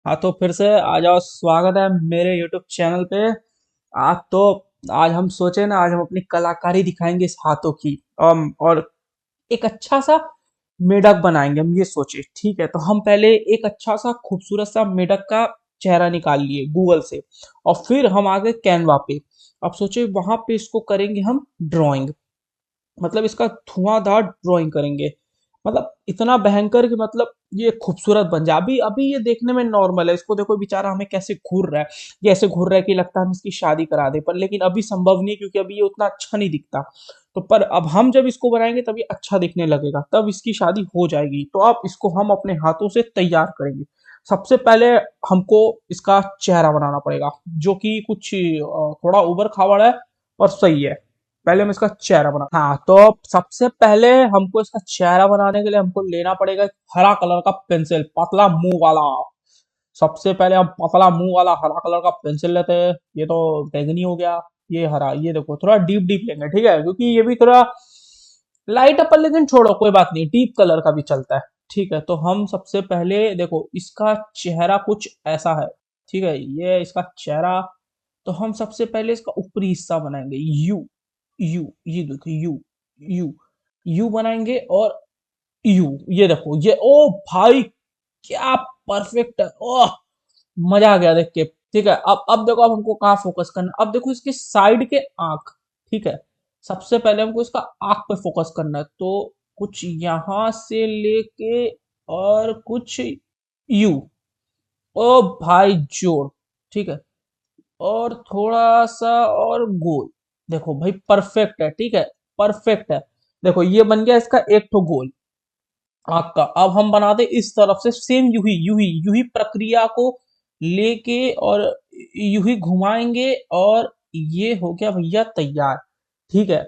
हाँ तो फिर से आ जाओ, स्वागत है मेरे YouTube चैनल पे। आज तो आज हम सोचे ना, आज हम अपनी कलाकारी दिखाएंगे इस हाथों की। और एक अच्छा सा मेढक बनाएंगे हम, ये सोचे। ठीक है, तो हम पहले एक अच्छा सा खूबसूरत सा मेढक का चेहरा निकाल लिए गूगल से, और फिर हम आ गए कैनवा पे। अब सोचे वहां पे इसको करेंगे हम ड्राइंग, मतलब इसका धुआंधार ड्राइंग करेंगे। मतलब इतना भयंकर कि मतलब ये खूबसूरत बन जाए। अभी अभी ये देखने में नॉर्मल है, इसको देखो बेचारा हमें कैसे घूर रहा है। ये ऐसे घूर रहा है कि लगता है हम इसकी शादी करा दे, पर लेकिन अभी संभव नहीं, क्योंकि अभी ये उतना अच्छा नहीं दिखता। तो पर अब हम जब इसको बनाएंगे तब ये अच्छा दिखने लगेगा, तब इसकी शादी हो जाएगी। तो अब इसको हम अपने हाथों से तैयार करेंगे। सबसे पहले हमको इसका चेहरा बनाना पड़ेगा, जो कि कुछ थोड़ा उबड़ खाबड़ है और सही है। पहले हम इसका चेहरा बना, हाँ तो सबसे पहले हमको इसका चेहरा बनाने के लिए हमको लेना पड़ेगा एक हरा कलर का पेंसिल, पतला मुंह वाला। सबसे पहले हम पतला मुंह वाला हरा कलर का पेंसिल लेते हैं। ये तो बैंगनी हो गया, ये हरा। ये देखो थोड़ा डीप डीप लेंगे, ठीक है, क्योंकि ये भी थोड़ा लाइट अपन, लेकिन छोड़ो कोई बात नहीं, डीप कलर का भी चलता है। ठीक है, तो हम सबसे पहले देखो इसका चेहरा कुछ ऐसा है। ठीक है, ये इसका चेहरा। तो हम सबसे पहले इसका ऊपरी हिस्सा बनाएंगे, यू। यू, ये देखो यू। यू, यू बनाएंगे। और यू, ये देखो ये, ओ भाई क्या परफेक्ट है, ओह मजा आ गया देख के। ठीक है, अब देखो, अब हमको कहाँ फोकस करना है। अब देखो इसके साइड के आंख। ठीक है, सबसे पहले हमको इसका आंख पे फोकस करना है। तो कुछ यहां से लेके और कुछ यू, ओ भाई जोड़। ठीक है, और थोड़ा सा और गोल। देखो भाई परफेक्ट है, ठीक है, परफेक्ट है। देखो ये बन गया इसका एक ठो गोल आंख का। अब हम बनाते इस तरफ से सेम, यूही प्रक्रिया को लेके, और यूही घुमाएंगे, और ये हो गया भैया तैयार। ठीक है,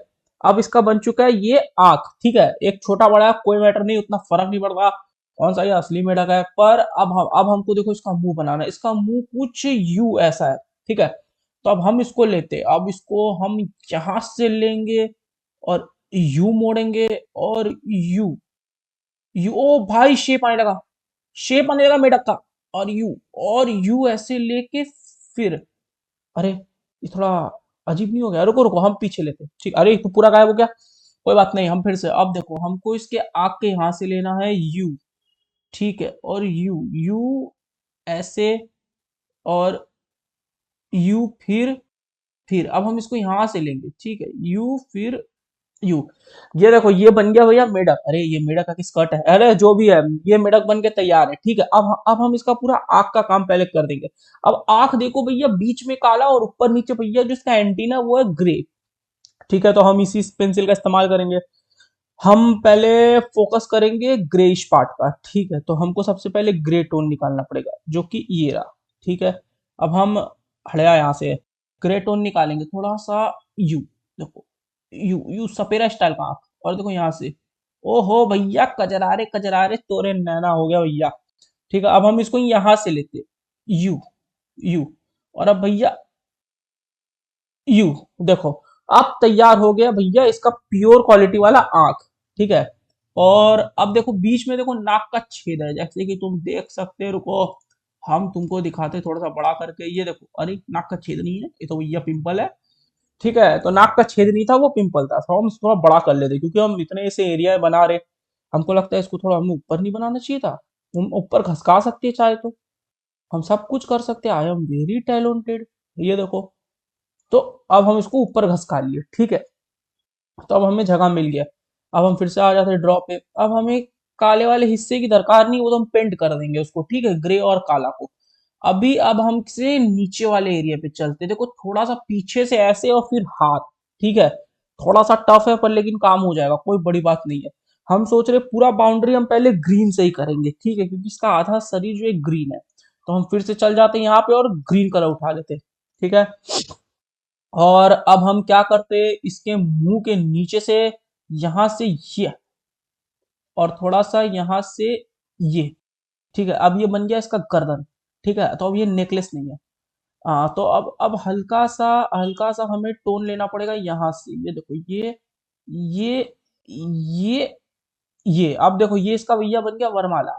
अब इसका बन चुका है ये आंख। ठीक है, एक छोटा बड़ा कोई मैटर नहीं, उतना फर्क नहीं पड़ता कौन सा ये असली मेढक है। पर अब हमको देखो इसका मुंह बनाना है। इसका मुंह कुछ यू ऐसा है। ठीक है, तो अब हम इसको लेते, अब इसको हम यहां से लेंगे और यू मोड़ेंगे, और यू। यू, ओ भाई शेप आने लगा, शेप आने लगा मेढक का। और यू, और यू ऐसे लेके फिर, अरे ये थोड़ा अजीब नहीं हो गया? रुको रुको, हम पीछे लेते हैं। ठीक, अरे तो पूरा गायब हो गया। कोई बात नहीं, हम फिर से, अब देखो हमको इसके आग के यहां से लेना है यू। ठीक है, और यू, यू ऐसे, और यू फिर अब हम इसको यहां से लेंगे। ठीक है, यू फिर यू। ये देखो ये बन गया भैया मेढक। अरे ये मेढक का स्कर्ट है, अरे जो भी है, ये मेढक बन के तैयार है। ठीक है, अब हम इसका पूरा आंख का काम पहले कर देंगे। अब आंख देखो भैया, बीच में काला और ऊपर नीचे भैया जो इसका एंटीना वो है ग्रे। ठीक है, तो हम इसी पेंसिल का इस्तेमाल करेंगे। हम पहले फोकस करेंगे ग्रेइश पार्ट का। ठीक है, तो हमको सबसे पहले ग्रे टोन निकालना पड़ेगा, जो कि ये रहा। ठीक है, अब हम हड़या यहाँ से ग्रे टोन निकालेंगे थोड़ा सा। यू, देखो यू, यू सपेरा स्टाइल का आंख। और देखो यहाँ से, ओहो भैया कजरारे कजरारे तोरे नैना हो गया भैया। ठीक है, अब हम इसको यहाँ से लेते, यू। यू, और अब भैया यू। देखो अब तैयार हो गया भैया इसका प्योर क्वालिटी वाला आंख। ठीक है, और अब देखो बीच में देखो नाक का छेद है, जैसे कि तुम देख सकते हो। रुको हम तुमको दिखाते थोड़ा सा बड़ा करके। ये देखो, अरे नाक का छेद नहीं है, ये तो भैया पिंपल है। ठीक है, तो नाक का छेद नहीं था, वो पिंपल था। तो हम इसको थोड़ा बड़ा कर लेते, क्योंकि हम इतने से एरिया बना रहे। हमको लगता है इसको थोड़ा हमें ऊपर नहीं बनाना चाहिए था। हम ऊपर घसका सकते हैं चाहे तो, हम सब कुछ कर सकते हैं। I am very talented. ये देखो, तो अब हम इसको ऊपर घसका लिए। ठीक है, तो अब हमें जगह मिल गया। अब हम फिर से आ जाते हैं ड्रॉ पे। अब हमें काले वाले हिस्से की दरकार नहीं, वो तो हम पेंट कर देंगे उसको। ठीक है, ग्रे और काला को। अभी अब हम से नीचे वाले एरिया पे चलते हैं। देखो थोड़ा सा पीछे से ऐसे, और फिर हाथ। ठीक है, थोड़ा सा टफ है पर लेकिन काम हो जाएगा, कोई बड़ी बात नहीं है। हम सोच रहे पूरा बाउंड्री हम पहले ग्रीन से ही करेंगे। ठीक है, क्योंकि इसका आधा शरीर जो है ग्रीन है। तो हम फिर से चल जाते हैं यहाँ पे और ग्रीन कलर उठा लेते हैं। ठीक है, और अब हम क्या करते, इसके मुंह के नीचे से यहां से ये, और थोड़ा सा यहां से ये। ठीक है, अब ये बन गया इसका गर्दन। ठीक है, तो अब ये नेकलेस नहीं है। तो अब हल्का सा हमें टोन लेना पड़ेगा यहाँ से। ये देखो ये ये ये अब देखो ये इसका भैया बन गया वरमाला।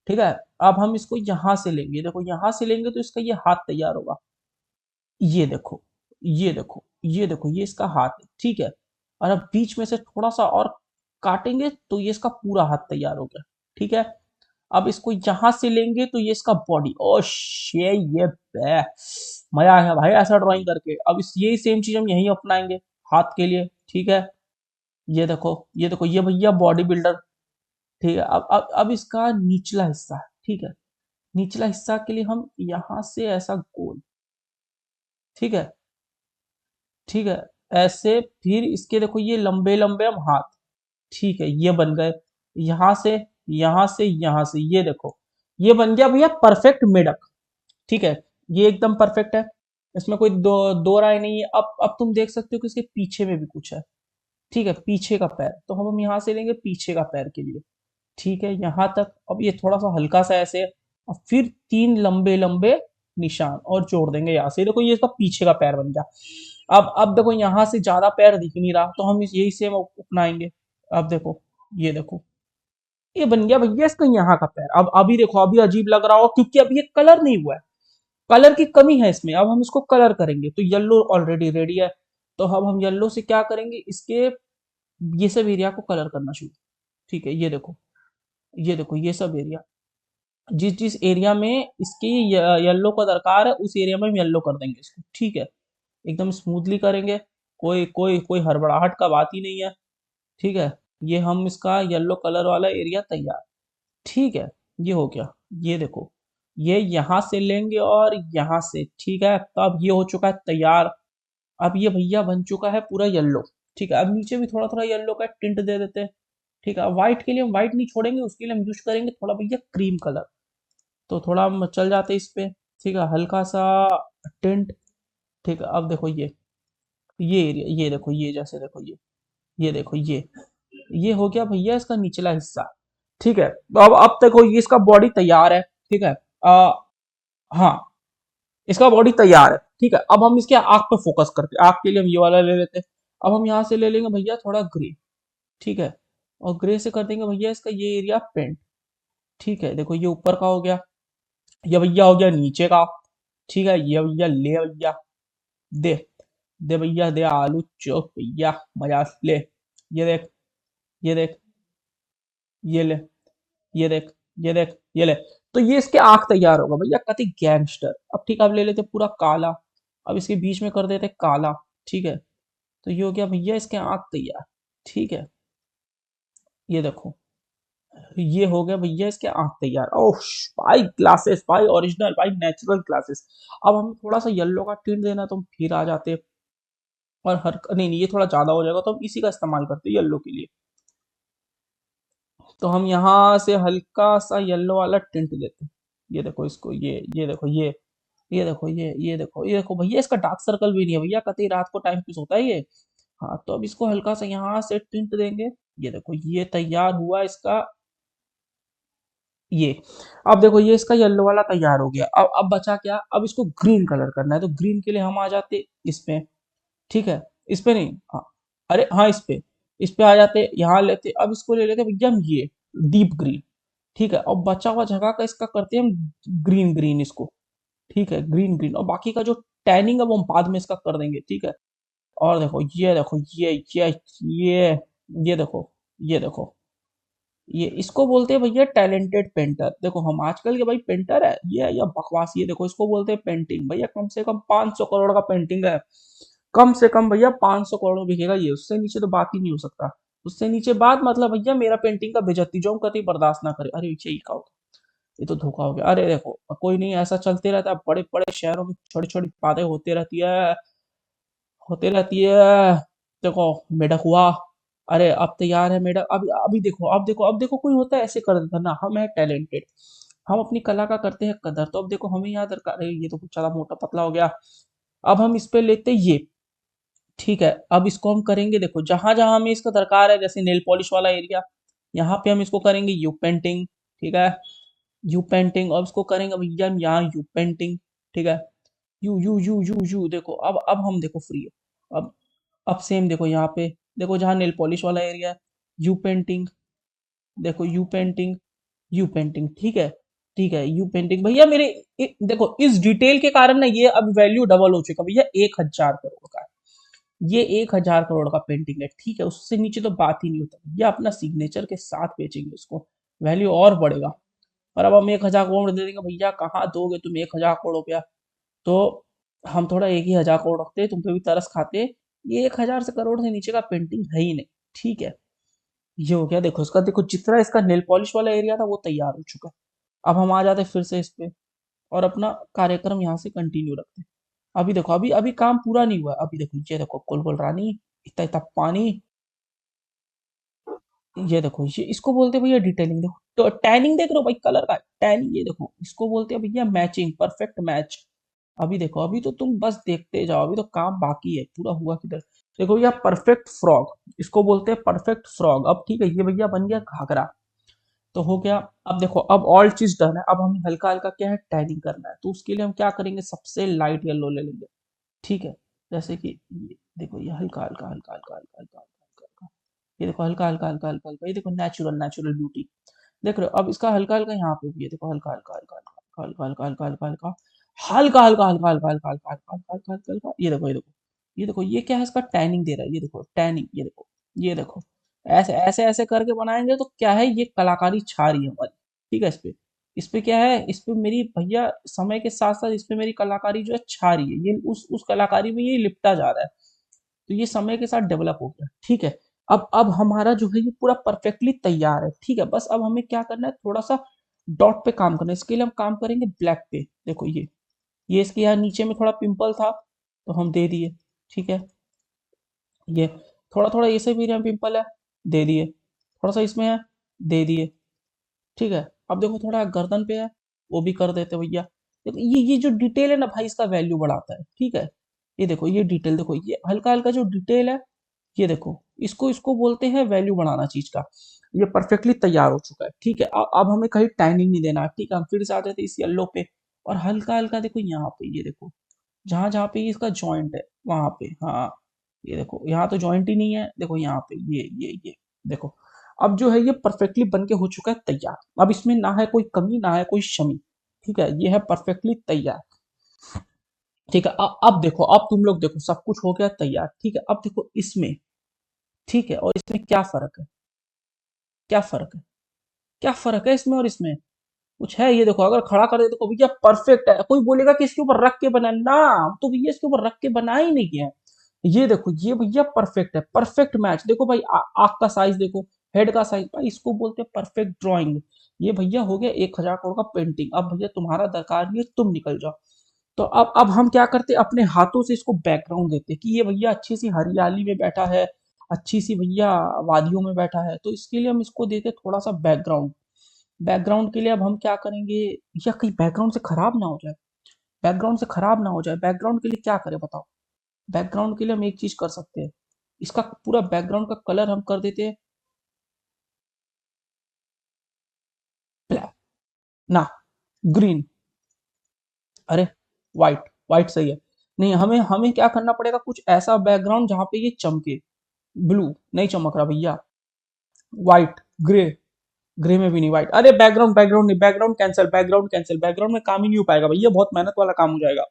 ठीक है, अब हम इसको यहां से लेंगे, देखो यहां से लेंगे तो इसका ये हाथ तैयार होगा। ये देखो, ये देखो, ये देखो, ये इसका हाथ है, ठीक है। और अब बीच में से थोड़ा सा और काटेंगे तो ये इसका पूरा हाथ तैयार हो गया, ठीक है। अब इसको यहां से लेंगे तो ये इसका बॉडी, ओ शे, ये बे, मजा आया भाई ऐसा ड्राइंग करके। अब इस यही सेम चीज हम यहीं अपनाएंगे हाथ के लिए, ठीक है। ये देखो, ये देखो, ये भैया बॉडी बिल्डर, ठीक है। अब इसका निचला हिस्सा है, ठीक है। निचला हिस्सा के लिए हम यहां से ऐसा गोल, ठीक है, ठीक है, ऐसे। फिर इसके देखो ये लंबे लंबे हम हाथ, ठीक है, ये बन गए। यहां से, यहां से, यहां से, ये देखो, ये बन गया भैया परफेक्ट मेढक, ठीक है। ये एकदम परफेक्ट है, इसमें कोई दो राय नहीं है। अब तुम देख सकते हो कि इसके पीछे में भी कुछ है, ठीक है, पीछे का पैर। तो हम यहाँ से लेंगे पीछे का पैर के लिए, ठीक है, यहाँ तक। अब ये थोड़ा सा हल्का सा ऐसे, और फिर तीन लंबे लंबे निशान और जोड़ देंगे यहाँ से। देखो ये इसका पीछे का पैर बन गया। अब देखो यहाँ से ज्यादा पैर दिख नहीं रहा, तो हम यही सेम अपनाएंगे। अब देखो, ये देखो, ये बन गया भैया इसका यहाँ का पैर। अब अभी देखो, अभी अजीब लग रहा हो क्योंकि अभी ये कलर नहीं हुआ है, कलर की कमी है इसमें। अब हम इसको कलर करेंगे, तो येलो ऑलरेडी रेडी है। तो अब हम येलो से क्या करेंगे, इसके ये सब एरिया को कलर करना शुरू, ठीक है। ये देखो, ये देखो, ये सब एरिया, जिस जिस एरिया में इसकी येलो का दरकार है उस एरिया में हम येलो कर देंगे इसको, ठीक है। एकदम स्मूथली करेंगे, कोई कोई कोई हड़बड़ाहट का बात ही नहीं है, ठीक है। ये हम इसका येलो कलर वाला एरिया तैयार, ठीक है। ये हो गया, ये देखो, ये यहाँ से लेंगे और यहाँ से, ठीक है। तो अब ये हो चुका है तैयार। अब ये भैया बन चुका है पूरा येलो, ठीक है। अब नीचे भी थोड़ा थोड़ा येलो का टिंट दे देते हैं, ठीक है। व्हाइट के लिए हम व्हाइट नहीं छोड़ेंगे, उसके लिए हम यूज करेंगे थोड़ा भैया क्रीम कलर। तो थोड़ा हम चल जाते इस पे, ठीक है, हल्का सा टिंट, ठीक है। अब देखो ये एरिया, ये देखो, ये जैसे देखो, ये देखो, ये हो गया भैया इसका निचला हिस्सा, ठीक है। तो अब देखो ये इसका बॉडी तैयार है, ठीक है। हाँ, इसका बॉडी तैयार है, ठीक है। अब हम इसके आंख पे फोकस करते हैं, आंख के लिए हम ये वाला ले लेते हैं। अब हम यहाँ से ले लेंगे भैया थोड़ा ग्रे, ठीक है। और ग्रे से कर देंगे भैया इसका ये एरिया पेंट, ठीक है। देखो ये ऊपर का हो गया, ये भैया हो गया नीचे का, ठीक है। ये भैया ले भैया, दे दे भैया दे आलू चौक भैया, मजा से ले। ये देख, ये देख, ये ले, ये देख, ये देख, ये ले। तो ये इसके आंख तैयार होगा भैया, कति गैंगस्टर। अब ठीक है, अब ले लेते पूरा काला, अब इसके बीच में कर देते काला, ठीक है। तो ये हो गया भैया इसके आंख तैयार, ठीक है। ये देखो, ये हो गया भैया इसके आंख तैयार। ओह भाई, ग्लासेस भाई, ओरिजिनल भाई, नेचुरल ग्लासेस। अब हम थोड़ा सा येलो का टिंट देना तो हम फिर आ जाते, और हर नहीं नहीं, ये थोड़ा ज्यादा हो जाएगा, तो हम इसी का इस्तेमाल करते हैं येलो के लिए। तो हम यहाँ से हल्का सा येलो वाला टिंट देते हैं। ये देखो इसको, ये देखो, ये देखो, ये देखो, ये देखो भैया इसका डार्क सर्कल भी नहीं है भैया, कतई रात को टाइम पे सोता है ये। हाँ, तो अब इसको हल्का सा यहाँ से टिंट देंगे। ये देखो ये तैयार हुआ इसका, ये। अब देखो ये इसका येलो वाला तैयार हो गया। अब बचा क्या, अब इसको ग्रीन कलर करना है। तो ग्रीन के लिए हम आ जाते इसमें, ठीक है। इस पे नहीं, हाँ, अरे हाँ, इस पे आ जाते, यहाँ लेते। अब इसको ले लेते भैया हम ये डीप ग्रीन, ठीक है। और बचा हुआ जगह का इसका करते हैं हम ग्रीन ग्रीन इसको, ठीक है, ग्रीन ग्रीन। और बाकी का जो टैनिंग है वो हम बाद में इसका कर देंगे, ठीक है। और देखो, ये देखो, ये ये देखो, ये देखो, ये इसको बोलते हैं भैया टैलेंटेड पेंटर। देखो हम आजकल के भाई पेंटर है ये, या बकवास, ये देखो इसको बोलते हैं पेंटिंग। भैया कम से कम 500 करोड़ का पेंटिंग है, कम से कम भैया 500 करोड़ में बिकेगा ये, उससे नीचे तो बात ही नहीं हो सकता। उससे नीचे बात मतलब भैया मेरा पेंटिंग का बेइज्जती जो हम कभी बर्दाश्त ना करे। अरे ये का होगा, ये तो धोखा हो गया। अरे देखो कोई नहीं, ऐसा चलते रहता है, बड़े बड़े शहरों में छोटी छोटी बातें होती रहती है, होते रहती है। देखो मेढक हुआ, अरे अब तैयार है मेढक। अभी अभी देखो, अब देखो, अब देखो, कोई होता है ऐसे कर देता ना, हम है टैलेंटेड, हम अपनी कला का करते हैं कदर। तो अब देखो हमें यहाँ दरकार है, ये तो कुछ ज्यादा मोटा पतला हो गया। अब हम इस पे लेते ये, ठीक है। अब इसको हम करेंगे, देखो जहां जहां हमें इसका दरकार है, जैसे नेल पॉलिश वाला एरिया, यहाँ पे हम इसको करेंगे यू पेंटिंग, ठीक है। यू पेंटिंग, और इसको करेंगे भैया हम यहाँ यू पेंटिंग, ठीक है। यू देखो, अब हम देखो फ्री है। अब सेम देखो यहाँ पे, देखो जहाँ नेल पॉलिश वाला एरिया है, यू पेंटिंग, देखो यू पेंटिंग, यू पेंटिंग, ठीक है। ठीक है, यू पेंटिंग भैया मेरे देखो इस डिटेल के कारण ना ये अब वैल्यू डबल हो चुका भैया, 1,000 करोड़ का है। ये 1,000 करोड़ का पेंटिंग है, ठीक है, उससे नीचे तो बात ही नहीं होता भैया, अपना सिग्नेचर के साथ बेचेंगे उसको, वैल्यू और बढ़ेगा। और अब हम 1,000 करोड़ दे देंगे भैया, कहाँ दोगे तुम 1,000 करोड़ रुपया? तो हम थोड़ा 1 ही 1,000 करोड़ रखते, तुम पे भी तरस खाते। ये 1,000 करोड़ से नीचे का पेंटिंग है ही नहीं, ठीक है। ये हो गया, देखो इसका, देखो जितना इसका नेल पॉलिश वाला एरिया था वो तैयार हो चुका है। अब हम आ जाते फिर से इस पे और अपना कार्यक्रम यहाँ से कंटिन्यू रखते हैं। अभी देखो, अभी अभी काम पूरा नहीं हुआ है। अभी देखो, ये देखो कोल रानी, इतना इतना पानी, ये देखो, ये इसको बोलते हैं भैया डिटेलिंग। देखो तो टैनिंग देख रहे हो भाई, कलर का टैनिंग, ये देखो इसको बोलते हैं भैया मैचिंग, परफेक्ट मैच। अभी देखो, अभी तो तुम बस देखते जाओ, अभी तो काम बाकी है, पूरा हुआ किधर। देखो भैया परफेक्ट फ्रॉग, इसको बोलते हैं परफेक्ट फ्रॉग। अब ठीक है, ये भैया बन गया घाघरा, तो हो गया। अब देखो, अब ऑल चीज डन है, अब हमें हल्का हल्का क्या है, टैनिंग करना है। तो उसके लिए हम क्या करेंगे, सबसे लाइट येलो ले लेंगे, ठीक है। जैसे कि ये देखो, ये हल्का हल्का हल्का हल्का हल्का हल्का हल्का हल्का, ये देखो हल्का हल्का हल्का हल्का हल्का, ये देखो नेचुरल नेचुरल ब्यूटी, देख रहे हो। अब इसका हल्का हल्का यहाँ पे भी है, देखो हल्का हल्का हल्का हल्का हल्का हल्का हल्का हल्का हल्का हल्का हल्का हल्का हल्का हल्का हल्का हल्का हल्का हल्का हल्का, ये देखो ये देखो, ये देखो ये क्या है, इसका टैनिंग दे रहा है, ये देखो टैनिंग, ये देखो, ये देखो। ऐसे ऐसे ऐसे करके बनाएंगे तो क्या है, ये कलाकारी छा रही है हमारी, ठीक है। इस पे क्या है, इस पे मेरी भैया समय के साथ साथ इस पे मेरी कलाकारी जो है छा रही है, ये उस कलाकारी में ये लिपटा जा रहा है। तो ये समय के साथ डेवलप हो गया, ठीक है। अब हमारा जो है ये पूरा परफेक्टली तैयार है, ठीक है। बस अब हमें क्या करना है, थोड़ा सा डॉट पे काम करना है। इसके लिए हम काम करेंगे ब्लैक पे। देखो ये इसके यहाँ नीचे में थोड़ा पिंपल था, तो हम दे दिए, ठीक है। ये थोड़ा थोड़ा ऐसे भी यहाँ पिंपल है, दे दिए। थोड़ा सा इसमें है, दे दिए, ठीक है। अब देखो थोड़ा गर्दन पे है, वो भी कर देते भैया। देखो ये जो डिटेल है ना भाई, इसका वैल्यू बढ़ाता है, ठीक है। ये देखो, ये डिटेल देखो, ये हल्का हल्का जो डिटेल है, ये देखो, इसको इसको बोलते हैं वैल्यू बढ़ाना चीज का। ये परफेक्टली तैयार हो चुका है, ठीक है। अब हमें कहीं टाइमिंग नहीं देना है, ठीक है। हम फिर से आ जाते हैं इस येलो पे, और हल्का हल्का देखो यहाँ पे, ये देखो जहां जहां पे इसका जॉइंट है वहां पे, हाँ, ये देखो यहाँ तो जॉइंट ही नहीं है, देखो यहाँ पे ये देखो। अब जो है ये परफेक्टली बन के हो चुका है तैयार। अब इसमें ना है कोई कमी, ना है कोई शमी, ठीक है। ये है परफेक्टली तैयार, ठीक है। अब देखो, अब तुम लोग देखो, सब कुछ हो गया तैयार, ठीक है। अब देखो इसमें, ठीक है, और इसमें क्या फर्क है, क्या फर्क है, क्या फर्क है इसमें और इसमें? कुछ है? ये देखो, अगर खड़ा कर दे तो भैया परफेक्ट है। कोई बोलेगा कि इसके ऊपर रख के बना ना, तो भैया इसके ऊपर रख के बना ही नहीं है। ये देखो, ये भैया परफेक्ट है, परफेक्ट मैच। देखो भाई, आंख का साइज देखो, हेड का साइज भाई, इसको बोलते हैं परफेक्ट ड्राइंग। ये भैया हो गया 1,000 करोड़ का पेंटिंग। अब भैया तुम्हारा दरकार नहीं है, तुम निकल जाओ। तो अब हम क्या करते हैं, अपने हाथों से इसको बैकग्राउंड देते हैं कि ये भैया अच्छी सी हरियाली में बैठा है, अच्छी सी भैया वादियों में बैठा है। तो इसके लिए हम इसको देते हैं थोड़ा सा बैकग्राउंड। बैकग्राउंड के लिए अब हम क्या करेंगे, या कहीं बैकग्राउंड से खराब ना हो जाए, बैकग्राउंड से खराब ना हो जाए, बैकग्राउंड के लिए क्या करें बताओ। बैकग्राउंड के लिए हम एक चीज कर सकते हैं, इसका पूरा बैकग्राउंड का कलर हम कर देते हैं ब्लैक, ना, ग्रीन, अरे व्हाइट, व्हाइट सही है। नहीं, हमें हमें क्या करना पड़ेगा, कुछ ऐसा बैकग्राउंड जहां पे ये चमके। ब्लू नहीं चमक रहा भैया, व्हाइट, ग्रे, ग्रे में भी नहीं, व्हाइट। अरे बैकग्राउंड, बैकग्राउंड नहीं, background cancel, background cancel, background में काम ही नहीं हो पाएगा भैया, बहुत मेहनत वाला काम हो जाएगा।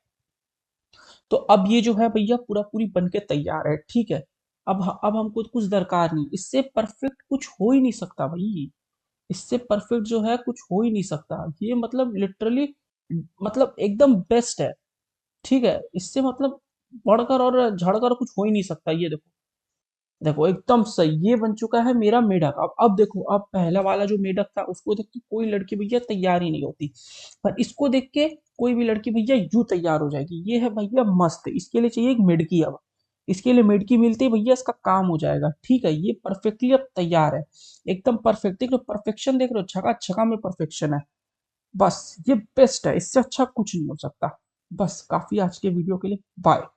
तो अब ये जो है भैया पूरा पूरी बन के तैयार है, ठीक है। अब हमको कुछ दरकार नहीं, इससे परफेक्ट कुछ हो ही नहीं सकता भाई। इससे परफेक्ट जो है कुछ हो ही नहीं सकता, ये मतलब लिटरली, मतलब एकदम बेस्ट है, ठीक है। इससे मतलब बढ़कर और झड़कर कुछ हो ही नहीं सकता। ये देखो, देखो एकदम सही, ये बन चुका है मेरा मेढक। अब देखो, अब पहला वाला जो मेढक था उसको देख के कोई लड़की भैया तैयार ही नहीं होती, पर इसको देख के कोई भी लड़की भैया यूं तैयार हो जाएगी। ये है भैया मस्त, इसके लिए चाहिए एक मेढकी। अब इसके लिए मेढकी मिलती है भैया, इसका काम हो जाएगा, ठीक है। ये परफेक्टली अब तैयार है, एकदम परफेक्ट। देख लो परफेक्शन, देख लो छका छका में परफेक्शन है। बस ये बेस्ट है, इससे अच्छा कुछ नहीं हो सकता। बस काफी आज के वीडियो के लिए, बाय।